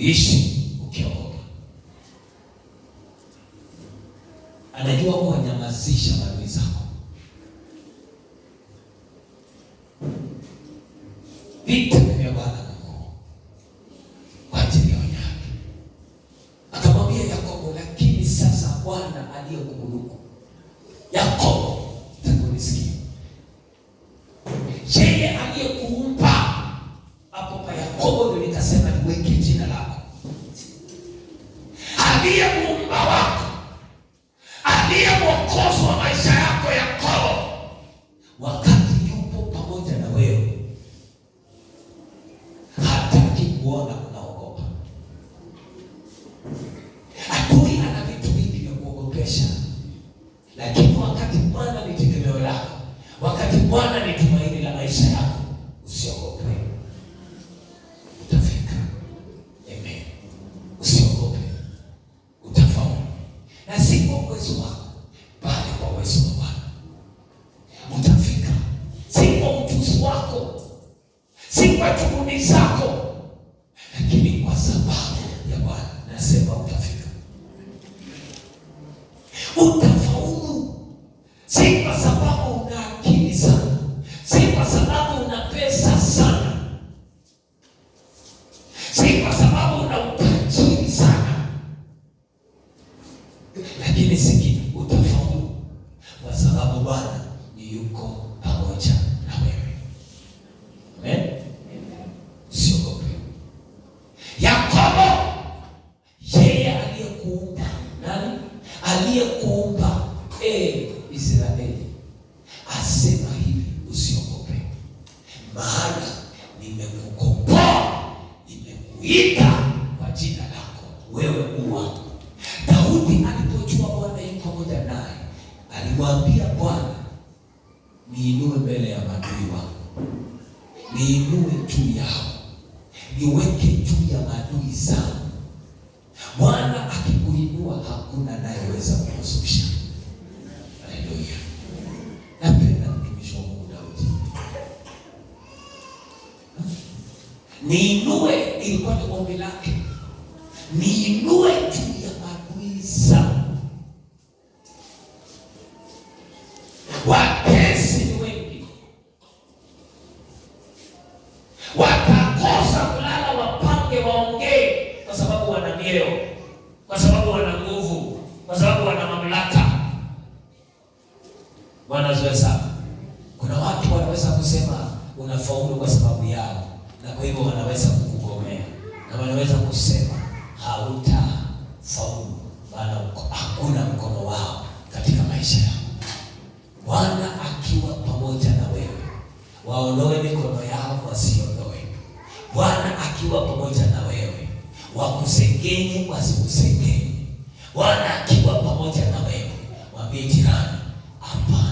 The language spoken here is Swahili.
Ishi ukiogopa. Anajua kuwanyamazisha maadui zako. Vita vya Bwana kwa ajili ya wanyama. Akamwambia Yakobo, lakini sasa Bwana aliyekuburuku. Yakobo, takunisikia. Yeye aliyekuumba. Hapo pa Yakobo ndio nikasema niweke jina lako. Aliyemuumba wako. Aliye mwokozi wa maisha yako Yakobo. Wakati yupo pamoja na wewe. Hataki kuona unaogopa. Adui ana vitu vingi vya kuogopesha. Lakini wakati Bwana ni tegemeo lako, wakati Bwana ni tumaini la maisha yako, usiogope. Utafika. Amen. Usiogope. Utafaulu. Na si kwa uwezo wako, bali kwa uwezo wa Bwana. Utafika. Si kwa ujuzi wako, si kwa juhudi zako, lakini kwa sababu ya Bwana. Nasema utafika. Utafaulu. Si kwa sababu una akili sana, si kwa sababu una pesa sana, si kwa sababu una utajiri sana, lakini sikini utafaulu kwa sababu Bwana ni yuko pamoja na wewe. Amen. Usiogope. Yakobo, yeye aliyekuumba. Nani? Aliyekuumba Israeli asema hivi, usiogope, maana nimekukomboa, nimekuita kwa jina lako, wewe uwa. Daudi alipojua Bwana yuko pamoja naye, alimwambia Bwana, niinue mbele ya maadui wangu, niinue juu yao, niweke juu ya maadui zangu. Bwana akikuinua hakuna anayeweza kukushusha. Haleluya. Napenda mtumishi wa Mungu Daudi. Niinue, ilikuwa ni ombi lake. Niinue juu ya maadui zangu. Watesi ni wengi. Watakosa kulala, wapange, waongee kwa sababu wana mieo, kwa sababu wana nguvu, kwa sababu wana mamlaka. Wanazoea sana. Kuna watu wanaweza kusema unafaulu kwa sababu yao, na kwa hivyo wanaweza kukugomea, na wanaweza kusema hautafaulu, maana hakuna mkono wao katika maisha yao. Bwana akiwa pamoja na wewe, waondoe mikono yao wasiondoe. Bwana akiwa pamoja na wewe, wakusengenye wasikusengenye. Bwana akiwa pamoja na wewe, mwambie jirani, hapa